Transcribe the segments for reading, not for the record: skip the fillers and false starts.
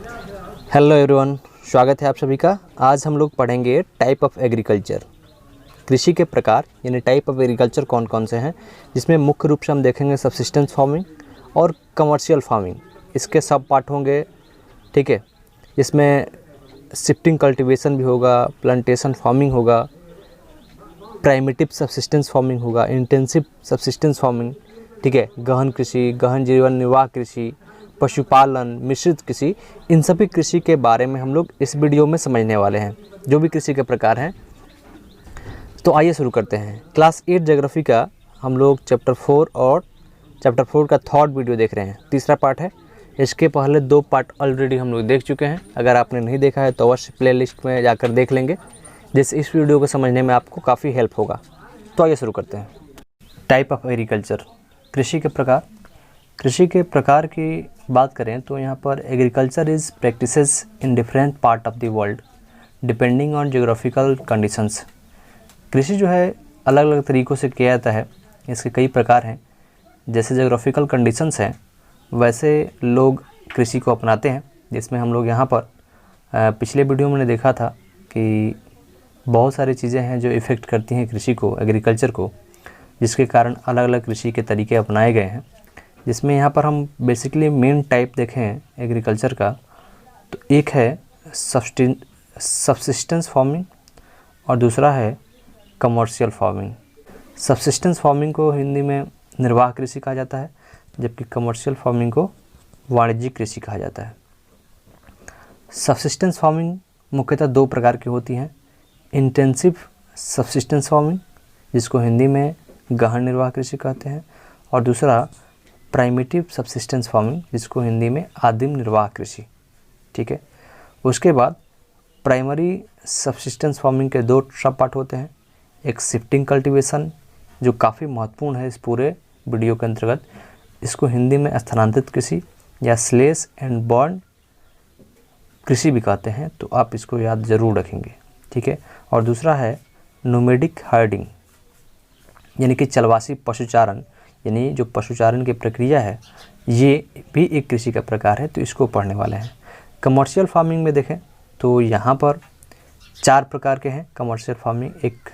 Hello everyone, स्वागत है आप सभी का। आज हम लोग पढ़ेंगे टाइप ऑफ एग्रीकल्चर, कृषि के प्रकार यानी टाइप ऑफ एग्रीकल्चर कौन कौन से हैं, जिसमें मुख्य रूप से हम देखेंगे सबसिस्टेंस फार्मिंग और कमर्शियल फार्मिंग। इसके सब पार्ट होंगे, ठीक है। इसमें शिफ्टिंग कल्टीवेशन भी होगा, प्लांटेशन फार्मिंग होगा, प्राइमेटिव सबसिस्टेंस फार्मिंग होगा, इंटेंसिव सबसिस्टेंस फार्मिंग, ठीक है, गहन कृषि, गहन जीवन निर्वाह कृषि, पशुपालन, मिश्रित कृषि। इन सभी कृषि के बारे में हम लोग इस वीडियो में समझने वाले हैं, जो भी कृषि के प्रकार हैं। तो आइए शुरू करते हैं। क्लास 8 ज्योग्राफी का हम लोग चैप्टर 4 और चैप्टर 4 का थर्ड वीडियो देख रहे हैं, तीसरा पार्ट है। इसके पहले 2 पार्ट ऑलरेडी हम लोग देख चुके हैं। अगर आपने नहीं देखा है तो अवश्य प्ले लिस्ट में जाकर देख लेंगे, जिससे इस वीडियो को समझने में आपको काफ़ी हेल्प होगा। तो आइए शुरू करते हैं। टाइप ऑफ एग्रीकल्चर, कृषि के प्रकार। कृषि के प्रकार की बात करें तो यहाँ पर agriculture is practices in different part of the world depending on geographical conditions. कृषि जो है अलग अलग तरीक़ों से किया जाता है। इसके कई प्रकार हैं। जैसे जियोग्राफिकल कंडीशंस हैं वैसे लोग कृषि को अपनाते हैं, जिसमें हम लोग यहाँ पर पिछले वीडियो में देखा था कि बहुत सारी चीज़ें हैं जो इफ़ेक्ट करती हैं कृषि को, एग्रीकल्चर को, जिसके कारण अलग अलग कृषि के तरीके अपनाए गए हैं। जिसमें यहाँ पर हम बेसिकली मेन टाइप देखें एग्रीकल्चर का तो एक है सबसिस्टेंस फार्मिंग और दूसरा है कमर्शियल फार्मिंग। सबसिस्टेंस फार्मिंग को हिंदी में निर्वाह कृषि कहा जाता है, जबकि कमर्शियल फार्मिंग को वाणिज्यिक कृषि कहा जाता है। सबसिस्टेंस फार्मिंग मुख्यतः 2 प्रकार की होती हैं। इंटेंसिव सबसिस्टेंस फार्मिंग, जिसको हिंदी में गहन निर्वाह कृषि कहते हैं, और दूसरा प्राइमेटिव सबसिस्टेंस फार्मिंग, जिसको हिंदी में आदिम निर्वाह कृषि, ठीक है। उसके बाद प्राइमरी सबसिस्टेंस फार्मिंग के 2 सब पार्ट होते हैं। एक शिफ्टिंग कल्टीवेशन, जो काफ़ी महत्वपूर्ण है इस पूरे वीडियो के अंतर्गत। इसको हिंदी में स्थानांतरित कृषि या स्लेश एंड बर्न कृषि भी कहते हैं, तो आप इसको याद ज़रूर रखेंगे, ठीक है। और दूसरा है नोमैडिक हर्डिंग, यानी कि चलवासी पशुचारण, यानी जो पशुचारण की प्रक्रिया है ये भी एक कृषि का प्रकार है, तो इसको पढ़ने वाले हैं। कमर्शियल फार्मिंग में देखें तो यहाँ पर 4 प्रकार के हैं कमर्शियल फार्मिंग। एक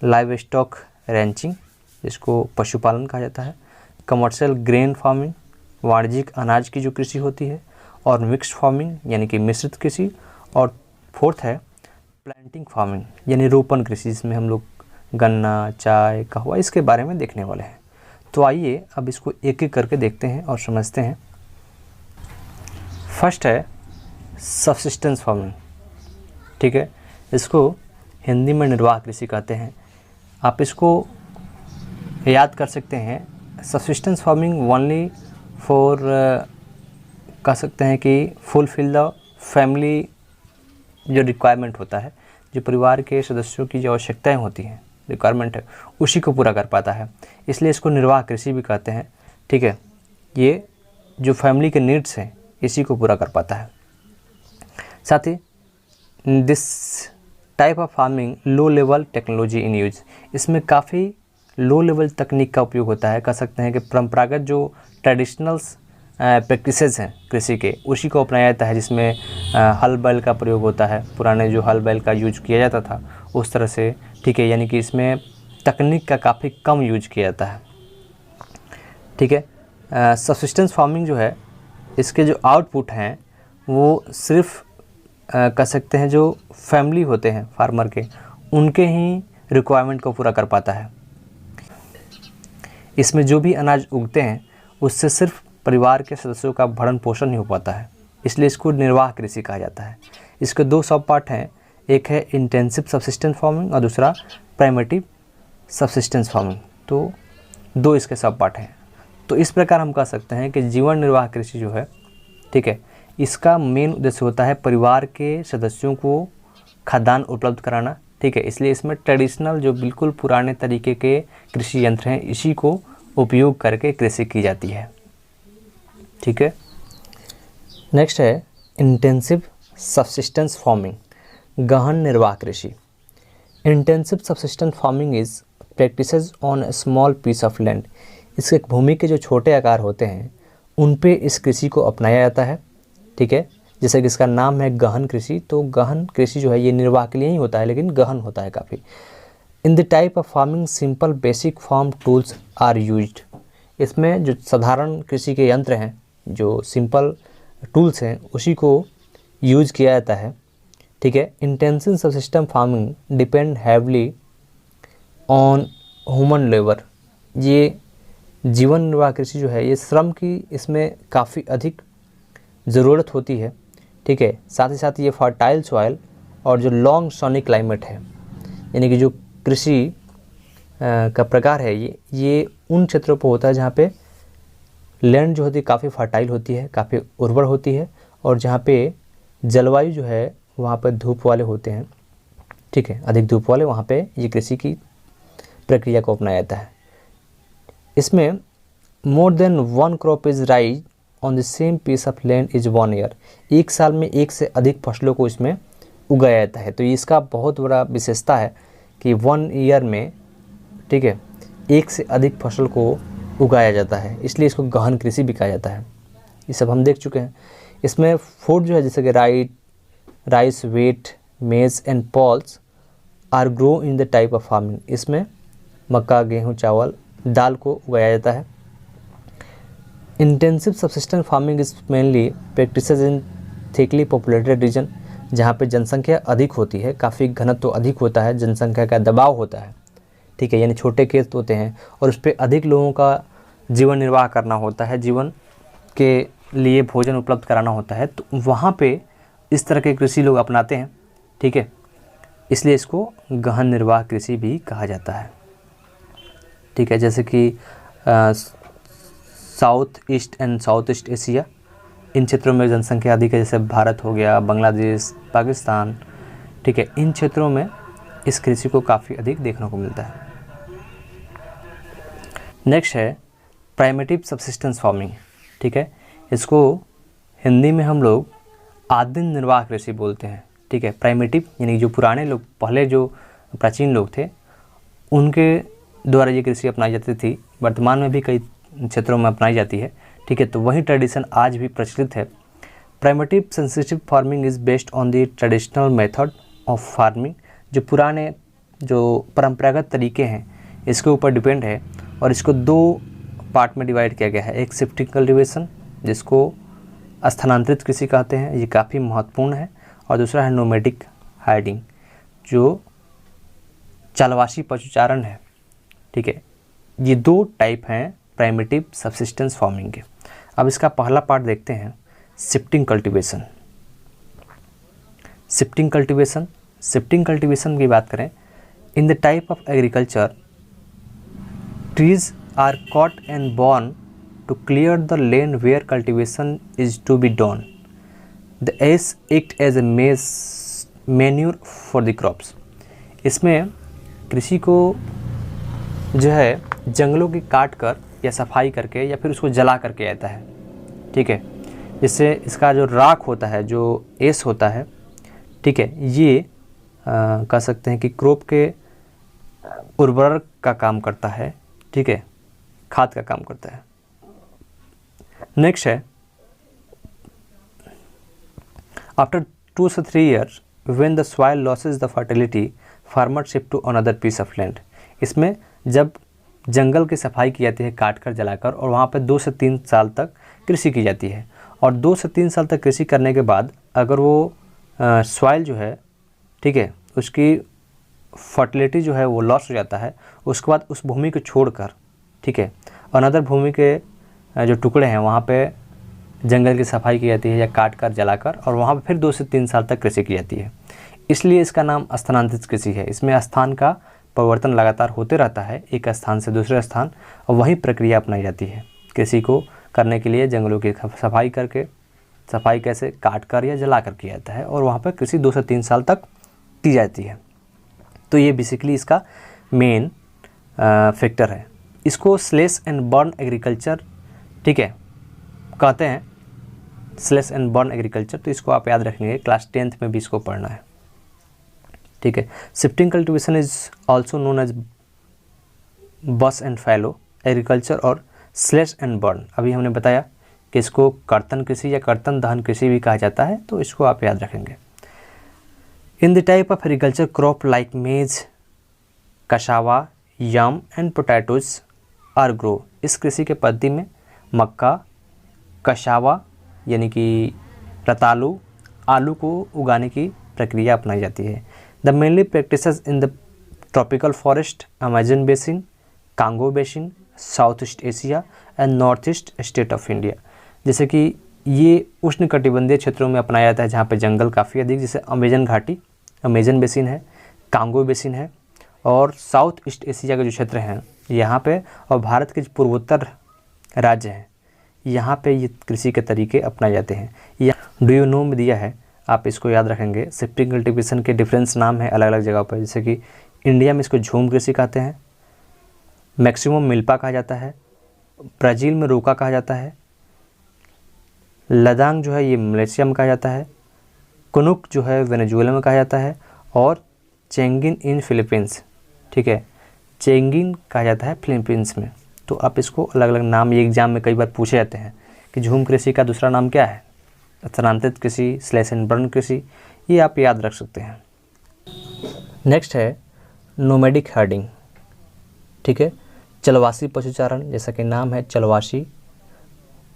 लाइव स्टॉक रैंचिंग, जिसको पशुपालन कहा जाता है। कमर्शियल ग्रेन फार्मिंग, वाणिज्यिक अनाज की जो कृषि होती है। और मिक्स्ड फार्मिंग, यानी कि मिश्रित कृषि। और फोर्थ है प्लांटिंग फार्मिंग, यानी रोपण कृषि, जिसमें हम लोग गन्ना, चाय, कहवा इसके बारे में देखने वाले हैं। तो आइए अब इसको एक एक करके देखते हैं और समझते हैं। फर्स्ट है सबसिस्टेंस फार्मिंग, ठीक है। इसको हिंदी में निर्वाह कृषि कहते हैं। आप इसको याद कर सकते हैं। सबसिस्टेंस फार्मिंग ओनली फॉर कह सकते हैं कि फुलफिल द फैमिली जो रिक्वायरमेंट होता है, जो परिवार के सदस्यों की जो आवश्यकताएं होती हैं, रिक्वायरमेंट है, उसी को पूरा कर पाता है, इसलिए इसको निर्वाह कृषि भी कहते हैं, ठीक है। ये जो फैमिली के नीड्स हैं इसी को पूरा कर पाता है। साथ ही this type of farming low level technology in use, इसमें काफ़ी लो लेवल तकनीक का उपयोग होता है। कह सकते हैं कि परंपरागत जो ट्रेडिशनल्स प्रैक्टिसेस हैं कृषि के, उसी को अपनाया जाता है, जिसमें हल बैल का प्रयोग होता है। पुराने जो हल बैल का यूज किया जाता था उस तरह से, ठीक है, यानी कि इसमें तकनीक का काफ़ी कम यूज किया जाता है, ठीक है। सबसिस्टेंस फार्मिंग जो है, इसके जो आउटपुट हैं वो सिर्फ कह सकते हैं जो फैमिली होते हैं फार्मर के, उनके ही रिक्वायरमेंट को पूरा कर पाता है। इसमें जो भी अनाज उगते हैं उससे सिर्फ परिवार के सदस्यों का भरण पोषण नहीं हो पाता है, इसलिए इसको निर्वाह कृषि कहा जाता है। इसके 2 सब पार्ट हैं, एक है इंटेंसिव सबसिस्टेंस फार्मिंग और दूसरा प्राइमेटिव सबसिस्टेंस फार्मिंग, तो 2 इसके सब पार्ट हैं। तो इस प्रकार हम कह सकते हैं कि जीवन निर्वाह कृषि जो है, ठीक है, इसका मेन उद्देश्य होता है परिवार के सदस्यों को खाद्यान्न उपलब्ध कराना, ठीक है। इसलिए इसमें ट्रेडिशनल जो बिल्कुल पुराने तरीके के कृषि यंत्र हैं इसी को उपयोग करके कृषि की जाती है, ठीक है। नेक्स्ट है इंटेंसिव सबसिस्टेंस फार्मिंग, गहन निर्वाह कृषि। Intensive subsistence farming is practises on a small piece of land. इसके भूमि के जो छोटे आकार होते हैं उन पे इस कृषि को अपनाया जाता है, ठीक है, जैसे कि इसका नाम है गहन कृषि, तो गहन कृषि जो है ये निर्वाह के लिए ही होता है, लेकिन गहन होता है काफ़ी। In the type of farming simple basic farm tools are used. इसमें जो साधारण कृषि के यंत्र हैं, जो सिंपल टूल्स हैं, उसी को यूज किया जाता है, ठीक है। Intensive subsystem farming depend heavily on human labour. ये जीवन निर्वाह कृषि जो है ये श्रम की इसमें काफ़ी अधिक ज़रूरत होती है, ठीक है। साथ ही साथ ये फर्टाइल सॉइल और जो लॉन्ग सनी क्लाइमेट है, यानी कि जो कृषि का प्रकार है ये उन क्षेत्रों पर होता है जहाँ पे लैंड जो होती है काफ़ी फर्टाइल होती है, काफ़ी उर्वर होती है, और जहाँ पे जलवायु जो है वहाँ पर धूप वाले होते हैं, ठीक है, अधिक धूप वाले, वहाँ पे ये कृषि की प्रक्रिया को अपनाया जाता है। इसमें more than one crop is rise on the same piece of land is 1 year. एक साल में एक से अधिक फसलों को इसमें उगाया जाता है। तो इसका बहुत बड़ा विशेषता है कि 1 ईयर में, ठीक है, एक से अधिक फसल को उगाया जाता है, इसलिए इसको गहन कृषि भी कहा जाता है। ये सब हम देख चुके हैं। इसमें फूड जो है जैसे कि rice, wheat, maize and pulses are grow in the type of farming. इसमें मक्का, गेहूँ, चावल, दाल को उगाया जाता है। Intensive subsistence farming is mainly practises in thickly populated region, जहाँ पे जनसंख्या अधिक होती है, काफ़ी घनत्व अधिक होता है, जनसंख्या का दबाव होता है, ठीक है, यानी छोटे खेत होते हैं और उस पर अधिक लोगों का जीवन निर्वाह करना होता है, जीवन के लिए भोजन उपलब्ध कराना होता है, तो वहाँ पे इस तरह के कृषि लोग अपनाते हैं, ठीक है, इसलिए इसको गहन निर्वाह कृषि भी कहा जाता है, ठीक है। जैसे कि south east and south east Asia, इन क्षेत्रों में जनसंख्या अधिक है, जैसे भारत हो गया, बांग्लादेश, पाकिस्तान, ठीक है, इन क्षेत्रों में इस कृषि को काफ़ी अधिक देखने को मिलता है। नेक्स्ट है प्राइमेटिव सबसिस्टेंस फार्मिंग, ठीक है, इसको हिंदी में हम लोग आदिम निर्वाह कृषि बोलते हैं, ठीक है। प्राइमेटिव यानी जो पुराने लोग, पहले जो प्राचीन लोग थे, उनके द्वारा ये कृषि अपनाई जाती थी, वर्तमान में भी कई क्षेत्रों में अपनाई जाती है, ठीक है, तो वही ट्रेडिशन आज भी प्रचलित है। Primitive subsistence farming is based on the traditional method of farming. जो पुराने जो परंपरागत तरीके हैं इसके ऊपर डिपेंड है, और इसको 2 पार्ट में डिवाइड किया गया है। एक शिफ्टिंग कल्टीवेशन, जिसको स्थानांतरित कृषि कहते हैं, ये काफ़ी महत्वपूर्ण है, और दूसरा है नोमैडिक हार्डिंग, जो चालवासी पशुचारण है, ठीक है। ये 2 टाइप हैं प्राइमेटिव सबसिस्टेंस फार्मिंग के। अब इसका पहला पार्ट देखते हैं, शिफ्टिंग कल्टीवेशन। शिफ्टिंग कल्टीवेशन की बात करें, in the type of agriculture trees are cut and burn to clear the land where cultivation is to be done. The ash act as a manure for the crops. इसमें कृषि को जो है जंगलों की काट कर या सफाई करके या फिर उसको जला करके आता है, ठीक है, जिससे इसका जो राख होता है, जो एस होता है, ठीक है, ये कह सकते हैं कि क्रॉप के उर्वरक का काम करता है, ठीक है, खाद का काम करता है। नेक्स्ट है आफ्टर 2 से 3 years when the soil loses the fertility farmer shift to another piece of land. इसमें जब जंगल की सफाई की जाती है काट कर जलाकर, और वहाँ पर 2 से 3 साल तक कृषि की जाती है, और 2 से 3 साल तक कृषि करने के बाद अगर वो सॉइल जो है, ठीक है, उसकी फर्टिलिटी जो है वो लॉस हो जाता है, उसके बाद उस भूमि को छोड़कर, ठीक है, अनदर भूमि के जो टुकड़े हैं वहाँ पे जंगल की सफाई की जाती है या काट कर जलाकर, और वहाँ पे फिर 2 से 3 साल तक कृषि की जाती है। इसलिए इसका नाम स्थानांतरित कृषि है। इसमें स्थान का परिवर्तन लगातार होते रहता है, एक स्थान से दूसरे स्थान, और वही प्रक्रिया अपनाई जाती है कृषि को करने के लिए। जंगलों की सफाई करके, सफाई कैसे, काट कर या जला कर किया जाता है, और वहाँ पर कृषि 2 से 3 साल तक की जाती है। तो ये बेसिकली इसका मेन फैक्टर है। इसको स्लैश एंड बर्न एग्रीकल्चर, ठीक है, कहते हैं, स्लैश एंड बर्न एग्रीकल्चर। तो इसको आप याद रखेंगे, क्लास 10th में भी इसको पढ़ना है, ठीक है। Shifting cultivation is also known as bush and fallow agriculture और स्लैश एंड बर्न। अभी हमने बताया कि इसको कर्तन कृषि या कर्तन दहन कृषि भी कहा जाता है, तो इसको आप याद रखेंगे। इन the type of agriculture crop like मेज, कशावा, यम एंड पोटैटोज आर ग्रो। इस कृषि के पद्धति में मक्का, कशावा यानी कि रतालू, आलू को उगाने की प्रक्रिया अपनाई जाती है। The mainly practises in the tropical forest, Amazon basin, Congo basin, south east Asia and north east state of India. जैसे कि ये उष्णकटिबंधीय क्षेत्रों में अपनाया जाता है जहाँ पे जंगल काफ़ी अधिक, जैसे अमेजन घाटी, अमेजन बेसिन है, कांगो बेसिन है, और साउथ ईस्ट एशिया के जो क्षेत्र हैं यहाँ पे, और भारत के जो पूर्वोत्तर राज्य हैं यहाँ पे ये कृषि के तरीके अपनाए जाते हैं। यह डू यू नो में दिया है, आप इसको याद रखेंगे। शिफ्टिंग कल्टीवेशन के डिफरेंस नाम है अलग अलग जगह पर, जैसे कि इंडिया में इसको झूम कृषि कहते हैं, मैक्सिमम मिल्पा कहा जाता है, ब्राज़ील में रोका कहा जाता है, लदांग जो है ये मलेशिया में कहा जाता है, कुनुक जो है वेनेजुएला में कहा जाता है, और चेंगिन इन फिलीपींस, ठीक है, चेंगिन कहा जाता है फिलीपींस में। तो आप इसको अलग अलग नाम, ये एग्जाम में कई बार पूछे जाते हैं कि झूम कृषि का दूसरा नाम क्या है, स्थानांतरित कृषि, स्लैश एंड बर्न कृषि, ये आप याद रख सकते हैं। नेक्स्ट है नोमैडिक हर्डिंग, ठीक है, चलवासी पशुचारण, जैसा कि नाम है चलवासी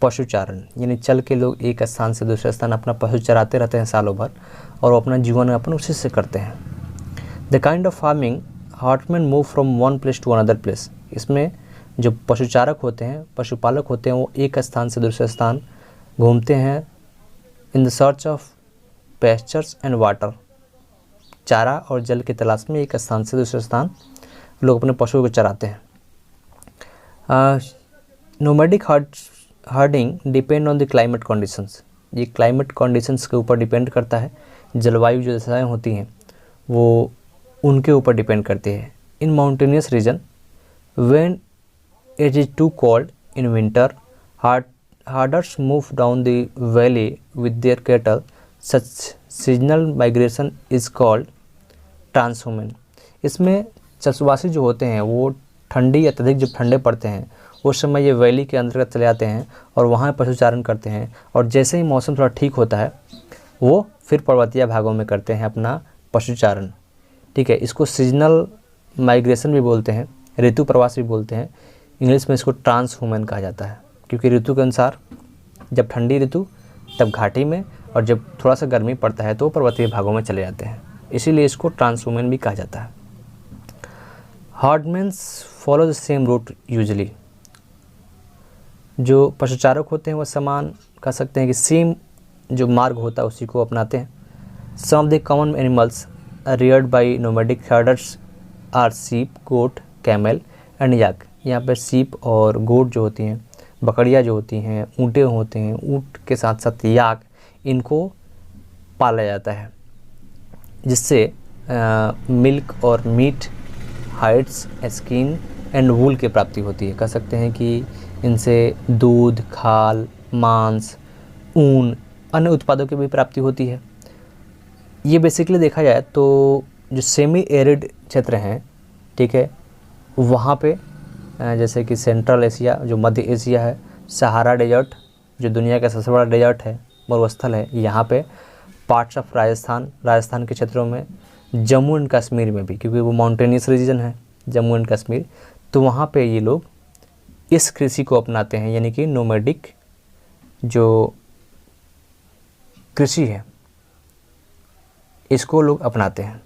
पशुचारण, यानी चल के लोग एक स्थान से दूसरे स्थान अपना पशु चराते रहते हैं सालों भर, और वो अपना जीवन यापन उसी से करते हैं। The kind of farming herdsmen move from one place to another place. इसमें जो पशुचारक होते हैं, पशुपालक होते हैं, वो एक स्थान से दूसरे स्थान घूमते हैं in the search of pastures and water. चारा और जल की तलाश में एक स्थान से दूसरे स्थान लोग अपने पशुओं को चराते हैं। Nomadic herding depend on the climate conditions. ये क्लाइमेट कंडीशंस के ऊपर डिपेंड करता है, जलवायु जो दशाएँ होती हैं वो उनके ऊपर डिपेंड करती है। In mountainous region when it is too cold in winter, herders move down the valley with their cattle. Such seasonal migration is called transhumance. इसमें चशवासी जो होते हैं वो ठंडी अत्यधिक जब ठंडे पड़ते हैं उस समय ये वैली के अंतर्गत चले जाते हैं और वहाँ पशुचारण करते हैं, और जैसे ही मौसम थोड़ा ठीक होता है वो फिर पर्वतीय भागों में करते हैं अपना पशुचारण, ठीक है। इसको सीजनल माइग्रेशन भी बोलते हैं, ऋतु प्रवास भी बोलते हैं। इंग्लिश में इसको ट्रांसह्यूमन कहा जाता है, क्योंकि ऋतु के अनुसार जब ठंडी ऋतु तब घाटी में, और जब थोड़ा सा गर्मी पड़ता है तो पर्वतीय भागों में चले जाते हैं, इसीलिए इसको ट्रांसह्यूमन भी कहा जाता है। Herdsmen follow the same route usually. जो पशुचारक होते हैं वो समान कह सकते हैं कि सेम जो मार्ग होता है उसी को अपनाते हैं। Some of the common animals reared by nomadic herders are sheep, goat, camel and याक। यहाँ पर सीप और गोट जो होती हैं, बकरियाँ जो होती हैं, ऊँटे होते हैं, ऊँट के साथ साथ याक, इनको पाला जाता है, जिससे मिल्क और meat, hides, skin and wool की प्राप्ति होती है। कह सकते हैं कि इनसे दूध, खाल, मांस, ऊन, अन्य उत्पादों की भी प्राप्ति होती है। ये बेसिकली देखा जाए तो जो सेमी एरिड क्षेत्र हैं, ठीक है, वहाँ पे जैसे कि सेंट्रल एशिया, जो मध्य एशिया है, सहारा डेजर्ट जो दुनिया का सबसे बड़ा डेजर्ट है, मरुस्थल है, यहाँ पे पार्ट्स ऑफ राजस्थान के क्षेत्रों में, जम्मू एंड कश्मीर में भी, क्योंकि वो माउंटेनियस रीजन है जम्मू एंड कश्मीर, तो वहाँ पे ये लोग इस कृषि को अपनाते हैं, यानी कि नोमैडिक जो कृषि है इसको लोग अपनाते हैं।